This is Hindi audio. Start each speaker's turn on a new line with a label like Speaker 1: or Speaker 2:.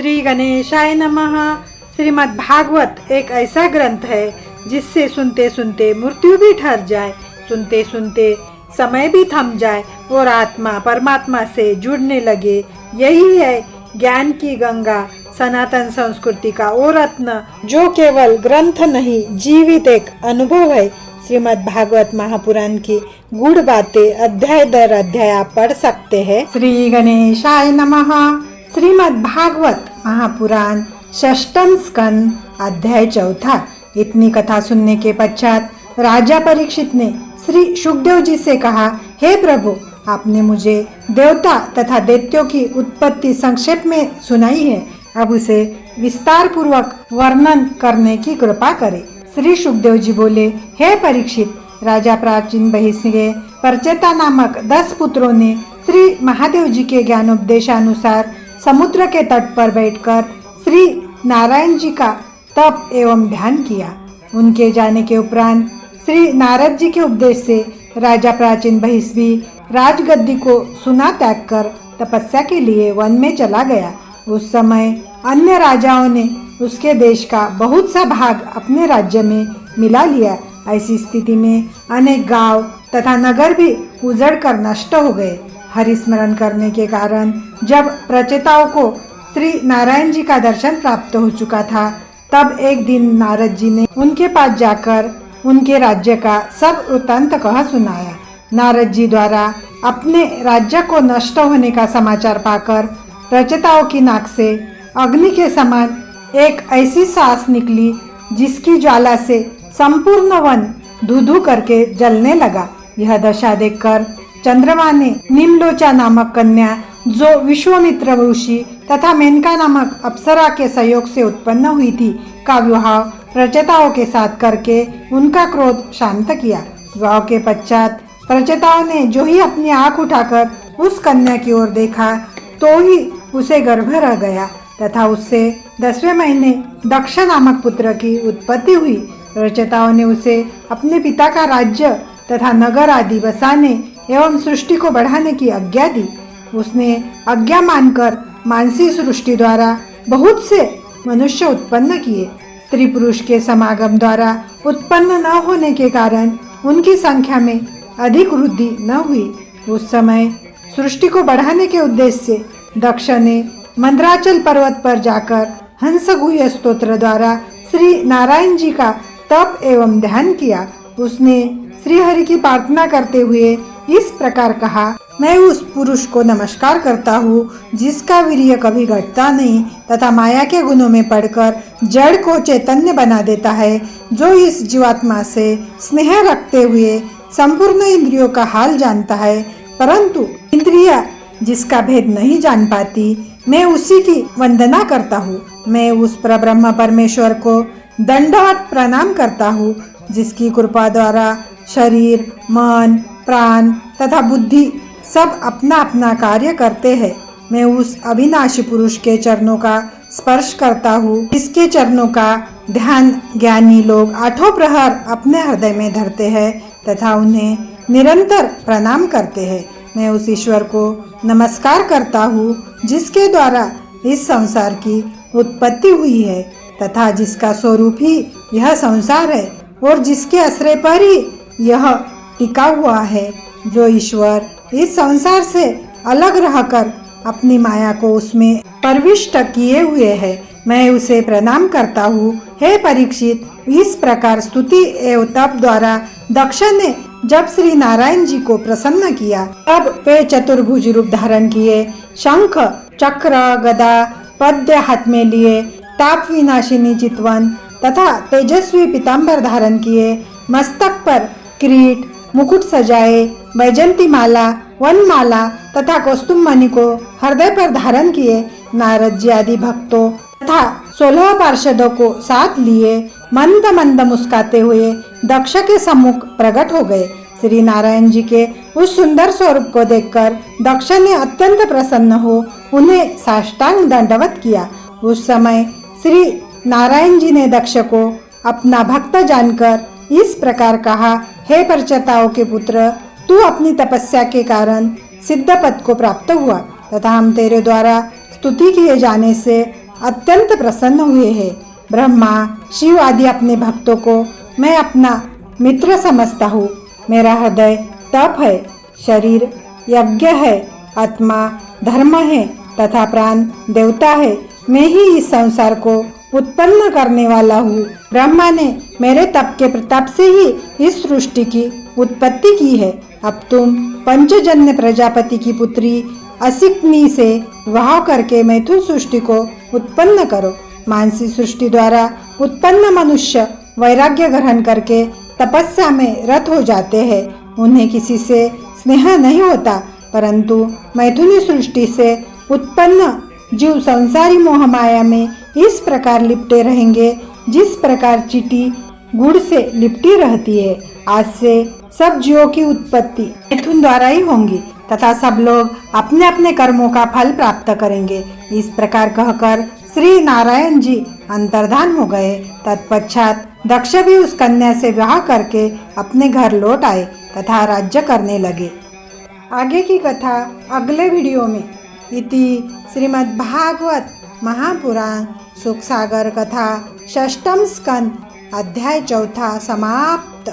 Speaker 1: श्री गणेशाय नमः। श्रीमद् भागवत एक ऐसा ग्रंथ है जिससे सुनते सुनते मृत्यु भी ठहर जाए, सुनते सुनते समय भी थम जाए और आत्मा परमात्मा से जुड़ने लगे। यही है ज्ञान की गंगा, सनातन संस्कृति का वो रत्न जो केवल ग्रंथ नहीं, जीवित एक अनुभव है। श्रीमद् भागवत महापुराण की गूढ़ बातें अध्याय दर अध्याय आप पढ़ सकते हैं। श्री गणेशाय नमः। श्रीमद् भागवत महापुराण षष्ठम स्कंद अध्याय 4। इतनी कथा सुनने के पश्चात राजा परीक्षित ने श्री शुकदेव जी से कहा, हे प्रभु, आपने मुझे देवता तथा दैत्यों की उत्पत्ति संक्षेप में सुनाई है, अब उसे विस्तार पूर्वक वर्णन करने की कृपा करें। श्री शुकदेव जी बोले, हे परीक्षित, राजा प्राचीन बहिष्ठ के परचेता नामक 10 पुत्रों ने श्री महादेव जी के ज्ञानोपदेशानुसार समुद्र के तट पर बैठकर श्री नारायण जी का तप एवं ध्यान किया। उनके जाने के उपरांत श्री नारद जी के उपदेश से राजा प्राचीन बहिष्ठ भी राजगद्दी को सुना त्याग कर तपस्या के लिए वन में चला गया। उस समय अन्य राजाओं ने उसके देश का बहुत सा भाग अपने राज्य में मिला लिया। ऐसी स्थिति में अनेक गांव तथा नगर भी उजड़ कर नष्ट हो गए। हरिस्मरण करने के कारण जब प्रचेताओं को श्री नारायण जी का दर्शन प्राप्त हो चुका था, तब एक दिन नारद जी ने उनके पास जाकर उनके राज्य का सब वृत्तांत कह सुनाया। नारद जी द्वारा अपने राज्य को नष्ट होने का समाचार पाकर प्रचेताओं की नाक से अग्नि के समान एक ऐसी सांस निकली जिसकी ज्वाला से संपूर्ण वन धू-धू करके जलने लगा। यह दशा देखकर चंद्रमा ने निम्लोचा नामक कन्या, जो विश्वामित्र ऋषि तथा मेनका नामक अप्सरा के सहयोग से उत्पन्न हुई थी, का विवाह प्रचेताओं के साथ करके उनका क्रोध शांत किया। विवाह के पश्चात प्रचेताओं ने जो ही अपनी आंख उठाकर उस कन्या की ओर देखा, तो ही उसे गर्भ रह गया तथा उससे 10वें महीने दक्ष नामक पुत्र की उत्पत्ति हुई। प्रचेताओं ने उसे अपने पिता का राज्य तथा नगर आदि बसाने एवं सृष्टि को बढ़ाने की आज्ञा दी। उसने आज्ञा मानकर मानसी सृष्टि द्वारा बहुत से मनुष्य उत्पन्न किए। स्त्री पुरुष के समागम द्वारा उत्पन्न न होने के कारण उनकी संख्या में अधिक वृद्धि न हुई। उस समय सृष्टि को बढ़ाने के उद्देश्य से दक्ष ने मंदराचल पर्वत पर जाकर हंसगुह्य स्तोत्र द्वारा श्री नारायण जी का तप एवं ध्यान किया। उसने श्री हरि की प्रार्थना करते हुए इस प्रकार कहा, मैं उस पुरुष को नमस्कार करता हूँ जिसका वीर्य कभी घटता नहीं तथा माया के गुणों में पड़कर जड़ को चैतन्य बना देता है, जो इस जीवात्मा से स्नेह रखते हुए संपूर्ण इंद्रियों का हाल जानता है, परंतु इंद्रिया जिसका भेद नहीं जान पाती, मैं उसी की वंदना करता हूँ। मैं उस परब्रह्म परमेश्वर को दंडवत प्रणाम करता हूँ, जिसकी कृपा द्वारा शरीर, मन, प्राण तथा बुद्धि सब अपना अपना कार्य करते हैं। मैं उस अविनाशी पुरुष के चरणों का स्पर्श करता हूँ, जिसके चरणों का ध्यान ज्ञानी लोग 8 प्रहर अपने हृदय में धरते हैं तथा उन्हें निरंतर प्रणाम करते हैं। मैं उस ईश्वर को नमस्कार करता हूँ जिसके द्वारा इस संसार की उत्पत्ति हुई है तथा जिसका स्वरूप ही यह संसार है और जिसके आश्रय पर ही यह टिका हुआ है। जो ईश्वर इस संसार से अलग रहकर अपनी माया को उसमें प्रविष्ट किए हुए है, मैं उसे प्रणाम करता हूँ। हे परीक्षित, इस प्रकार स्तुति एवं तप द्वारा दक्ष ने जब श्री नारायण जी को प्रसन्न किया, तब वे चतुर्भुज रूप धारण किए, शंख, चक्र, गदा, पद्य हाथ में लिए, ताप विनाशिनी चितवन तथा तेजस्वी पीताम्बर धारण किए, मस्तक पर किरीट, मुकुट सजाए, वैजंती माला, वनमाला तथा कौस्तुभ मणि को हृदय पर धारण किए। नारद जी आदि भक्तों तथा 16 पार्षदों को साथ लिए मंद मंद मुस्काते हुए दक्ष के सम्मुख प्रकट हो गए। श्री नारायण जी के उस सुंदर स्वरूप को देखकर दक्ष ने अत्यंत प्रसन्न हो उन्हें साष्टांग दंडवत किया। उस समय श्री नारायण जी ने दक्ष को अपना भक्त जानकर इस प्रकार कहा, हे परचेताओं के पुत्र, तू अपनी तपस्या के कारण सिद्ध पद को प्राप्त हुआ तथा हम तेरे द्वारा स्तुति किए जाने से अत्यंत प्रसन्न हुए हैं। ब्रह्मा शिव आदि अपने भक्तों को मैं अपना मित्र समझता हूँ। मेरा हृदय तप है, शरीर यज्ञ है, आत्मा धर्म है तथा प्राण देवता है। मैं ही इस संसार को उत्पन्न करने वाला हूँ। ब्रह्मा ने मेरे तप के प्रताप से ही इस सृष्टि की उत्पत्ति की है। अब तुम पंचजन्य प्रजापति की पुत्री असिकनी से विवाह करके मैथुन सृष्टि को उत्पन्न करो। मानसी सृष्टि द्वारा उत्पन्न मनुष्य वैराग्य ग्रहण करके तपस्या में रत हो जाते हैं। उन्हें किसी से स्नेह नहीं होता, परंतु मैथुनी सृष्टि से उत्पन्न जीव संसारी मोह माया में इस प्रकार लिपटे रहेंगे जिस प्रकार चींटी गुड़ से लिपटी रहती है। आज से सब जीवों की उत्पत्ति मैथुन द्वारा ही होंगी तथा सब लोग अपने अपने कर्मों का फल प्राप्त करेंगे। इस प्रकार कहकर श्री नारायण जी अंतर्धान हो गए। तत्पश्चात दक्ष भी उस कन्या से विवाह करके अपने घर लौट आए तथा राज्य करने लगे। आगे की कथा अगले वीडियो में। इति श्रीमद्भागवत महापुराण सुखसागर कथा षष्ठम स्कंद अध्याय 4 समाप्त।